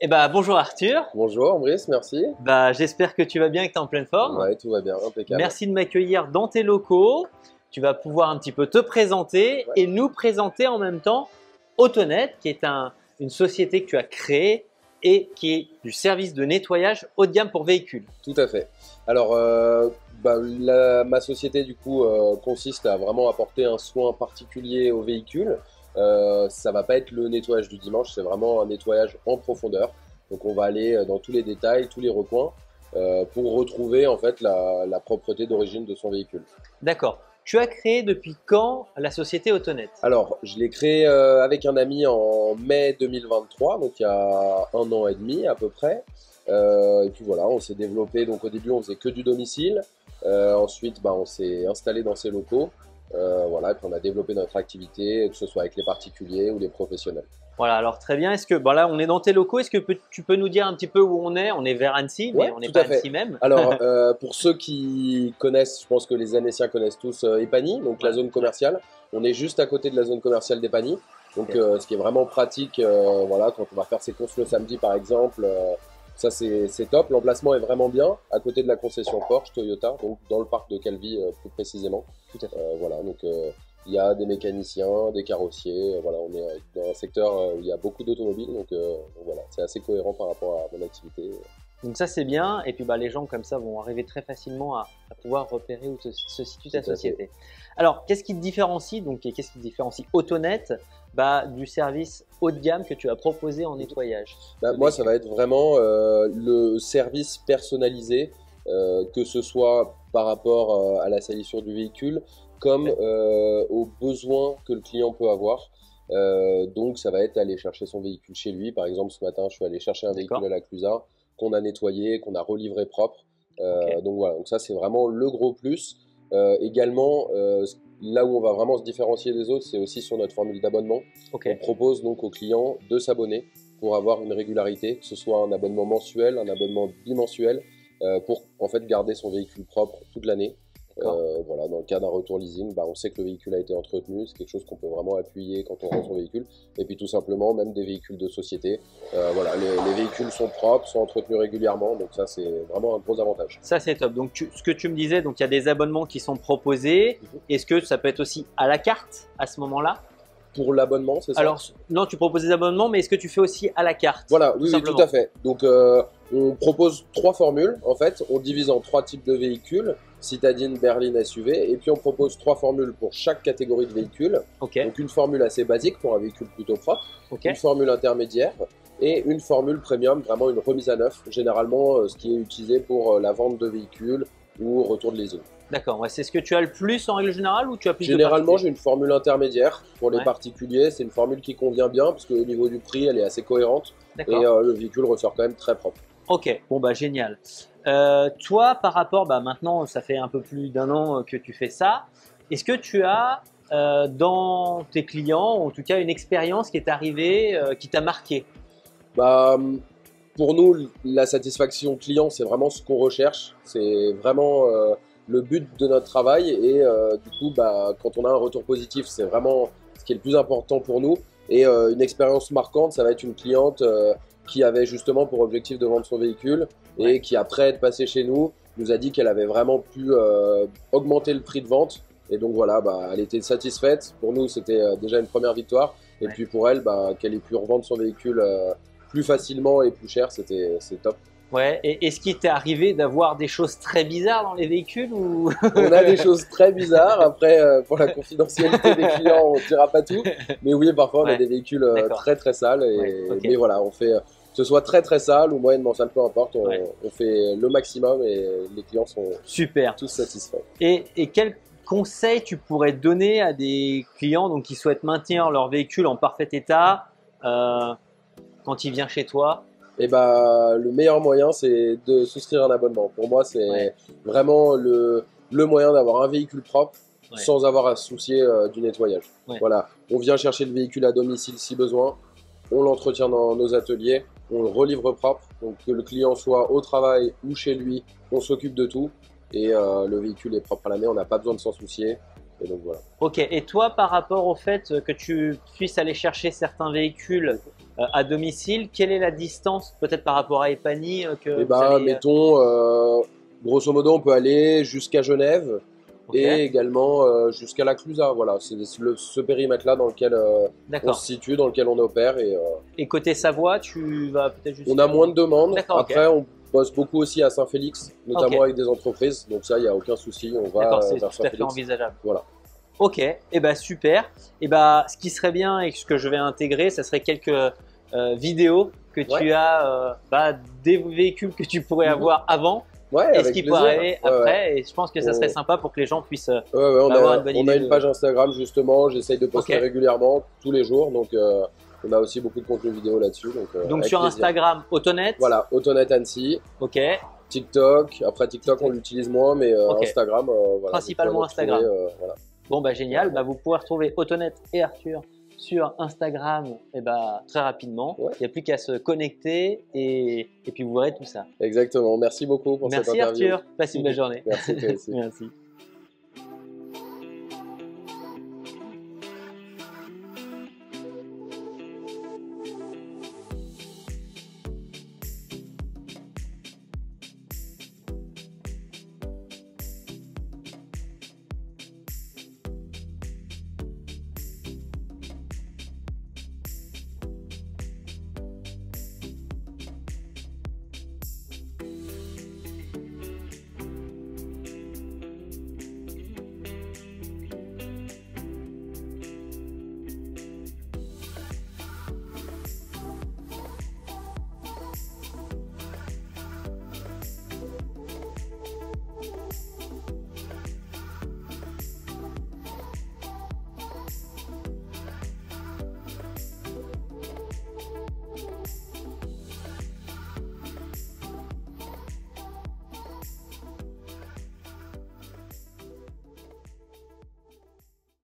Eh ben, bonjour Arthur. Bonjour Brice, merci. J'espère que tu vas bien et que tu es en pleine forme. Ouais, tout va bien, impeccable. Merci de m'accueillir dans tes locaux. Tu vas pouvoir un petit peu te présenter et nous présenter en même temps Autonet, qui est une société que tu as créée et qui est du service de nettoyage haut de gamme pour véhicules. Tout à fait. Alors, ma société du coup consiste à vraiment apporter un soin particulier aux véhicules. Ça va pas être le nettoyage du dimanche, c'est vraiment un nettoyage en profondeur. Donc on va aller dans tous les détails, tous les recoins pour retrouver en fait la propreté d'origine de son véhicule. D'accord. Tu as créé depuis quand la société Autonet? Alors, je l'ai créé avec un ami en mai 2023, donc il y a 1 an et demi à peu près. Et puis voilà, on s'est développé. Donc au début, on faisait que du domicile. Ensuite, on s'est installé dans ces locaux. Voilà, et puis on a développé notre activité, que ce soit avec les particuliers ou les professionnels. Voilà, alors très bien. Est-ce que là, on est dans tes locaux. Est-ce que tu peux nous dire un petit peu où on est? On est vers Annecy, mais Ouais, on n'est tout pas à fait. Annecy même. Alors, pour ceux qui connaissent, je pense que les Annéciens connaissent tous Epagny, donc la zone commerciale. On est juste à côté de la zone commerciale d'Epagny. Donc, ce qui est vraiment pratique, voilà, quand on va faire ses courses le samedi, par exemple. Ça, c'est top. L'emplacement est vraiment bien, à côté de la concession Porsche, Toyota, donc dans le parc de Calvi plus précisément. Tout à fait. Voilà, donc il y a des mécaniciens, des carrossiers. Voilà, on est dans un secteur où il y a beaucoup d'automobiles, donc voilà, c'est assez cohérent par rapport à mon activité. Donc ça, c'est bien. Et puis les gens comme ça vont arriver très facilement à pouvoir repérer où se situe ta société. Alors, qu'est-ce qui te différencie qu'est-ce qui différencie Autonet du service haut de gamme que tu as proposé en nettoyage? Moi, ça va être vraiment le service personnalisé, que ce soit par rapport à la salissure du véhicule, comme aux besoins que le client peut avoir. Donc, ça va être aller chercher son véhicule chez lui. Par exemple, ce matin, je suis allé chercher un véhicule à la Clusaz qu'on a nettoyé, qu'on a relivré propre. Donc voilà, donc ça, c'est vraiment le gros plus. Également, là où on va vraiment se différencier des autres, c'est aussi sur notre formule d'abonnement. On propose donc aux clients de s'abonner pour avoir une régularité, que ce soit un abonnement mensuel, un abonnement bimensuel, pour en fait garder son véhicule propre toute l'année. Voilà, dans le cas d'un retour leasing, on sait que le véhicule a été entretenu, c'est quelque chose qu'on peut vraiment appuyer quand on rend son véhicule. Et puis tout simplement, même des véhicules de société, voilà, les véhicules sont propres, sont entretenus régulièrement, donc ça c'est vraiment un gros avantage. Ça c'est top. Donc ce que tu me disais, donc il y a des abonnements qui sont proposés. Est-ce que ça peut être aussi à la carte à ce moment-là? Pour l'abonnement, c'est ça? Alors non, tu proposes des abonnements, mais est-ce que tu fais aussi à la carte? Voilà, oui, tout à fait. Donc on propose 3 formules, en fait, on divise en 3 types de véhicules, citadine, berline, SUV, et puis on propose 3 formules pour chaque catégorie de véhicule. Donc une formule assez basique pour un véhicule plutôt propre, une formule intermédiaire et une formule premium, vraiment une remise à neuf, généralement ce qui est utilisé pour la vente de véhicules ou retour de leasing. D'accord, c'est ce que tu as le plus en règle générale ou tu as plus? Généralement, j'ai une formule intermédiaire pour les particuliers. C'est une formule qui convient bien parce qu'au niveau du prix, elle est assez cohérente et le véhicule ressort quand même très propre. Ok, bon génial. Toi, par rapport, maintenant, ça fait un peu plus d'1 an que tu fais ça. Est-ce que tu as dans tes clients, en tout cas, une expérience qui est arrivée, qui t'a marqué? Pour nous, la satisfaction client, c'est vraiment ce qu'on recherche. C'est vraiment le but de notre travail et du coup, quand on a un retour positif, c'est vraiment ce qui est le plus important pour nous. Et une expérience marquante, ça va être une cliente qui avait justement pour objectif de vendre son véhicule et qui, après être passée chez nous, nous a dit qu'elle avait vraiment pu augmenter le prix de vente. Et donc voilà, elle était satisfaite. Pour nous, c'était déjà une première victoire. Et puis pour elle, qu'elle ait pu revendre son véhicule plus facilement et plus cher, c'est top. Ouais, et est-ce qu'il t'est arrivé d'avoir des choses très bizarres dans les véhicules ou... On a des choses très bizarres. Après, pour la confidentialité des clients, on ne dira pas tout. Mais oui, parfois, on a des véhicules très très sales. Mais voilà, on fait, que ce soit très très sale ou moyennement sale, peu importe, on fait le maximum et les clients sont tous satisfaits. Et quel conseil tu pourrais donner à des clients qui souhaitent maintenir leur véhicule en parfait état quand il vient chez toi? Et le meilleur moyen, c'est de souscrire un abonnement. Pour moi, c'est vraiment le moyen d'avoir un véhicule propre sans avoir à se soucier du nettoyage. Voilà, on vient chercher le véhicule à domicile si besoin, on l'entretient dans nos ateliers, on le relivre propre, donc que le client soit au travail ou chez lui, on s'occupe de tout et le véhicule est propre à l'année, on n'a pas besoin de s'en soucier. Et donc voilà. Ok, et toi par rapport au fait que tu puisses aller chercher certains véhicules à domicile. Quelle est la distance peut-être par rapport à Epany que Et vous bah, allez, mettons, grosso modo, on peut aller jusqu'à Genève ok, et également jusqu'à la Clusaz. Voilà, c'est ce périmètre-là dans lequel on d'accord. se situe, dans lequel on opère. Et côté Savoie, tu vas peut-être On a jusqu'à… moins de demandes. D'accord, ok. Après, on bosse beaucoup aussi à Saint-Félix, notamment Ok. avec des entreprises. Donc ça, il n'y a aucun souci. On va D'accord, c'est vers tout à fait Saint-Félix. envisageable. Voilà. Ok, et ben super. Et ben ce qui serait bien et ce que je vais intégrer, ça serait quelques vidéos que tu Ouais. as des véhicules que tu pourrais Mhm. avoir avant Ouais, et ce avec qui plaisir. pourrait arriver Ouais, ouais. après. Et je pense que ça serait On- sympa pour que les gens puissent Ouais, ouais, avoir une bonne on idée a une de… page Instagram justement. J'essaye de poster Ok. régulièrement, tous les jours. Donc, on a aussi beaucoup de contenu vidéo là-dessus. Donc Avec sur plaisir. Instagram, Autonet. Voilà, Autonet Annecy, Ok. TikTok. Après, TikTok, on l'utilise moins, mais Ok. Instagram, voilà. Principalement vous pourrez nous Instagram. retrouver, voilà. Bon bah génial. Voilà. Bah, vous pouvez retrouver Autonet et Arthur sur Instagram et bah, très rapidement. Ouais. Il n'y a plus qu'à se connecter et puis vous verrez tout ça. Exactement. Merci beaucoup pour cette Merci interview. Arthur. Passe une belle journée. Merci toi aussi. Merci.